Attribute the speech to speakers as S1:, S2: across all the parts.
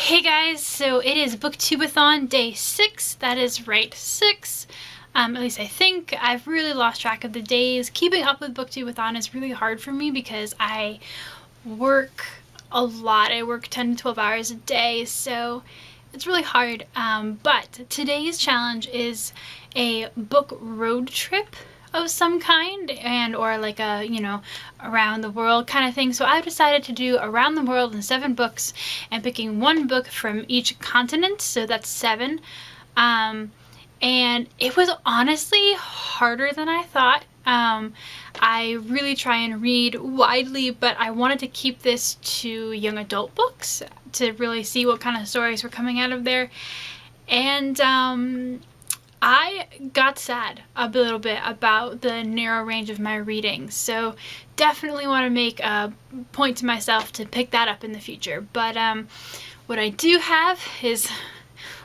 S1: Hey guys, so it is Booktubeathon day 6. That is right, 6. At least I think. I've really lost track of the days. Keeping up with Booktubeathon is really hard for me because I work a lot. I work 10 to 12 hours a day, so it's really hard. But today's challenge is a book road trip of some kind, and or like a, around the world kind of thing. So I've decided to do around the world in 7 books and picking one book from each continent, so that's 7. And it was honestly harder than I thought. I really try and read widely, but I wanted to keep this to young adult books to really see what kind of stories were coming out of there. And I got sad a little bit about the narrow range of my reading, so definitely want to make a point to myself to pick that up in the future. But what I do have is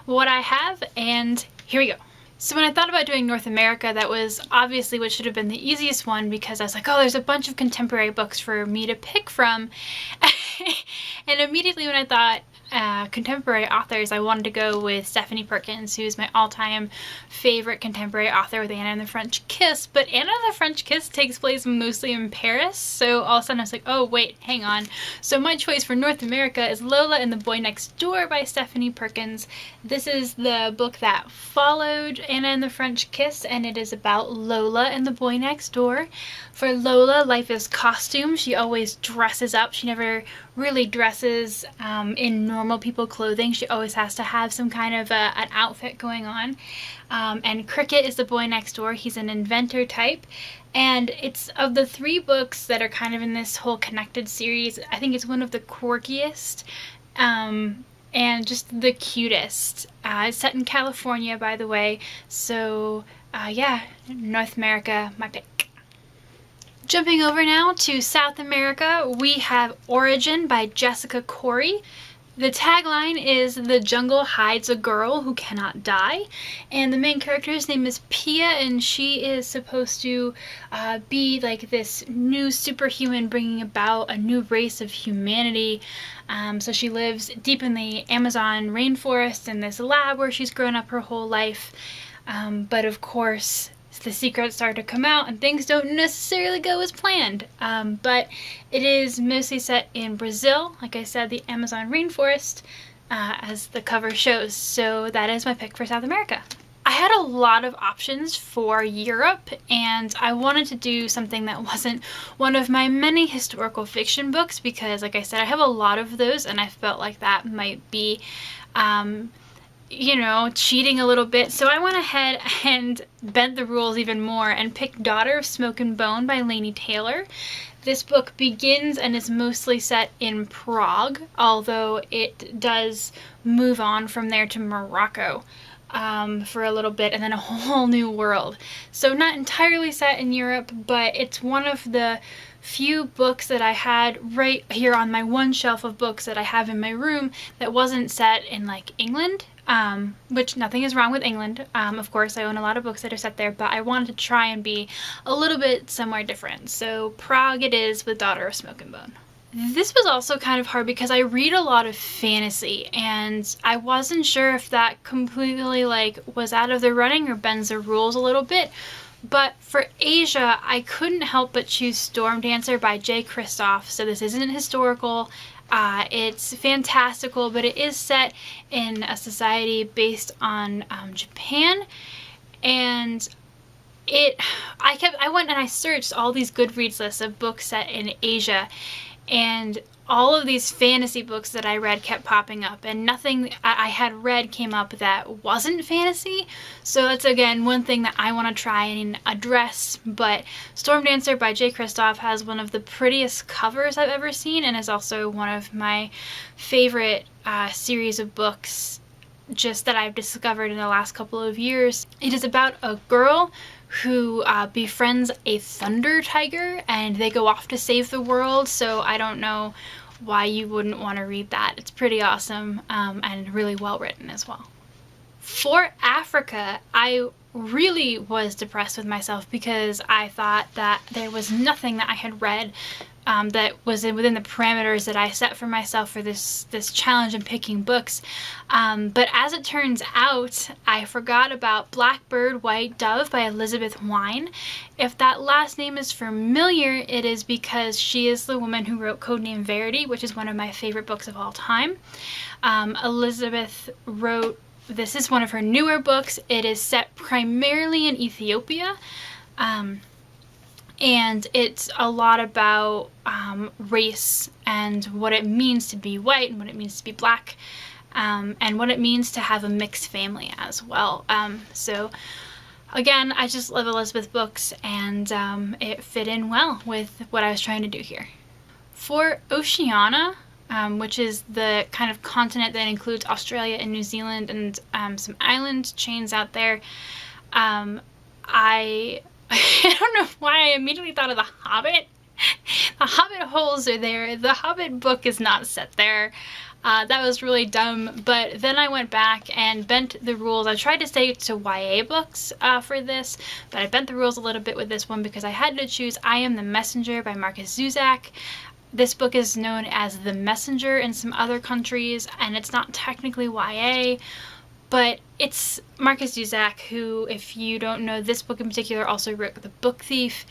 S1: what I have, and here we go. So when I thought about doing North America, that was obviously what should have been the easiest one, because I was like, oh, there's a bunch of contemporary books for me to pick from. And immediately when I thought contemporary authors, I wanted to go with Stephanie Perkins, who's my all-time favorite contemporary author, with Anna and the French Kiss. But Anna and the French Kiss takes place mostly in Paris, so all of a sudden I was like, oh wait, hang on. So my choice for North America is Lola and the Boy Next Door by Stephanie Perkins. This is the book that followed Anna and the French Kiss, and it is about Lola and the Boy Next Door. For Lola, life is costume. She always dresses up. She never really dresses in normal people clothing. She always has to have some kind of an outfit going on. And Cricket is the boy next door. He's an inventor type. And it's, of the 3 books that are kind of in this whole connected series, I think it's one of the quirkiest and just the cutest. It's set in California, by the way. So yeah, North America, my pick. Jumping over now to South America, we have Origin by Jessica Corey. The tagline is "The jungle hides a girl who cannot die," and the main character's name is Pia, and she is supposed to be like this new superhuman bringing about a new race of humanity. So she lives deep in the Amazon rainforest in this lab where she's grown up her whole life. But of course, the secrets start to come out and things don't necessarily go as planned. But it is mostly set in Brazil, like I said, the Amazon rainforest, as the cover shows. So that is my pick for South America. I had a lot of options for Europe, and I wanted to do something that wasn't one of my many historical fiction books, because like I said, I have a lot of those, and I felt like that might be cheating a little bit. So I went ahead and bent the rules even more and picked Daughter of Smoke and Bone by Laini Taylor. This book begins and is mostly set in Prague, although it does move on from there to Morocco for a little bit, and then a whole new world. So not entirely set in Europe, but it's one of the few books that I had right here on my one shelf of books that I have in my room that wasn't set in like England. Which nothing is wrong with England. Of course, I own a lot of books that are set there, but I wanted to try and be a little bit somewhere different. So Prague it is with Daughter of Smoke and Bone. This was also kind of hard because I read a lot of fantasy, and I wasn't sure if that completely was out of the running or bends the rules a little bit. But for Asia, I couldn't help but choose Storm Dancer by J. Kristoff. So this isn't historical. It's fantastical, but it is set in a society based on Japan, and I went and I searched all these Goodreads lists of books set in Asia, and all of these fantasy books that I read kept popping up, and nothing I had read came up that wasn't fantasy. So that's again one thing that I want to try and address. But Storm Dancer by J. Kristoff has one of the prettiest covers I've ever seen, and is also one of my favorite series of books just that I've discovered in the last couple of years. It is about a girl who befriends a thunder tiger, and they go off to save the world. So I don't know why you wouldn't want to read that. It's pretty awesome, and really well written as well. For Africa, I really was depressed with myself because I thought that there was nothing that I had read that was within the parameters that I set for myself for this challenge in picking books. But as it turns out, I forgot about Blackbird White Dove by Elizabeth Wine. If that last name is familiar, it is because she is the woman who wrote Codename Verity, which is one of my favorite books of all time. Elizabeth wrote, this is one of her newer books. It is set primarily in Ethiopia. And it's a lot about race and what it means to be white and what it means to be black, and what it means to have a mixed family as well. So again, I just love Elizabeth books, and it fit in well with what I was trying to do here. For Oceania, which is the kind of continent that includes Australia and New Zealand and some island chains out there, I don't know why I immediately thought of The Hobbit. The Hobbit holes are there. The Hobbit book is not set there. That was really dumb, but then I went back and bent the rules. I tried to stay to YA books for this, but I bent the rules a little bit with this one because I had to choose I Am the Messenger by Markus Zusak. This book is known as The Messenger in some other countries, and it's not technically YA, but it's Markus Zusak, who, if you don't know this book in particular, also wrote The Book Thief.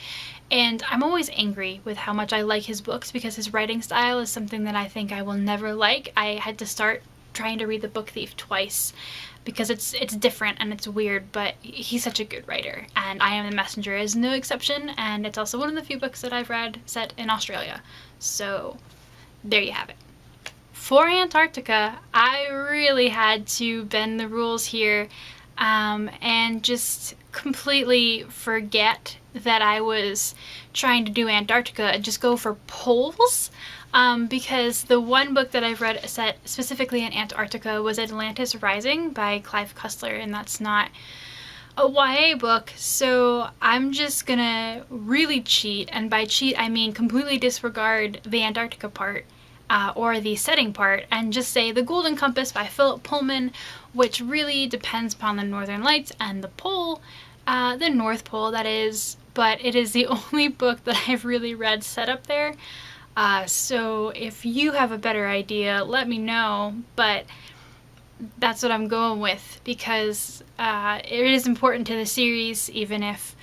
S1: And I'm always angry with how much I like his books because his writing style is something that I think I will never like. I had to start trying to read The Book Thief twice because it's different and it's weird, but he's such a good writer. And I Am the Messenger is no exception, and it's also one of the few books that I've read set in Australia. So there you have it. For Antarctica, I really had to bend the rules here and just completely forget that I was trying to do Antarctica and just go for poles, because the one book that I've read set specifically in Antarctica was Atlantis Rising by Clive Cussler, and that's not a YA book, so I'm just gonna really cheat, and by cheat I mean completely disregard the Antarctica part. Or the setting part, and just say The Golden Compass by Philip Pullman, which really depends upon the Northern Lights and the pole, the North Pole that is, but it is the only book that I've really read set up there. So if you have a better idea, let me know, but that's what I'm going with because it is important to the series, even if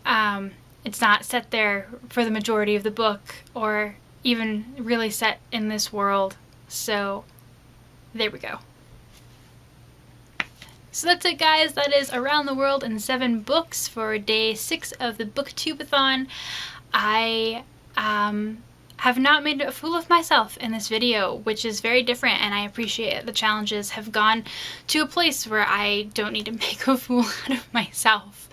S1: it's not set there for the majority of the book or even really set in this world. So there we go. So that's it, guys. That is Around the World in 7 books for day 6 of the Booktubeathon. I have not made a fool of myself in this video, which is very different, and I appreciate it. The challenges have gone to a place where I don't need to make a fool out of myself.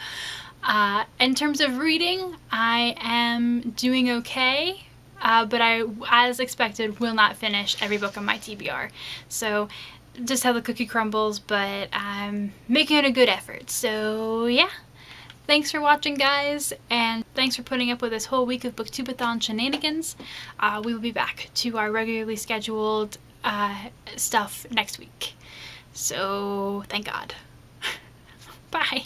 S1: In terms of reading, I am doing okay. But I, as expected, will not finish every book on my TBR. So just how the cookie crumbles, but I'm making it a good effort. So yeah, thanks for watching, guys, and thanks for putting up with this whole week of Booktubeathon shenanigans. We will be back to our regularly scheduled stuff next week. So thank God. Bye.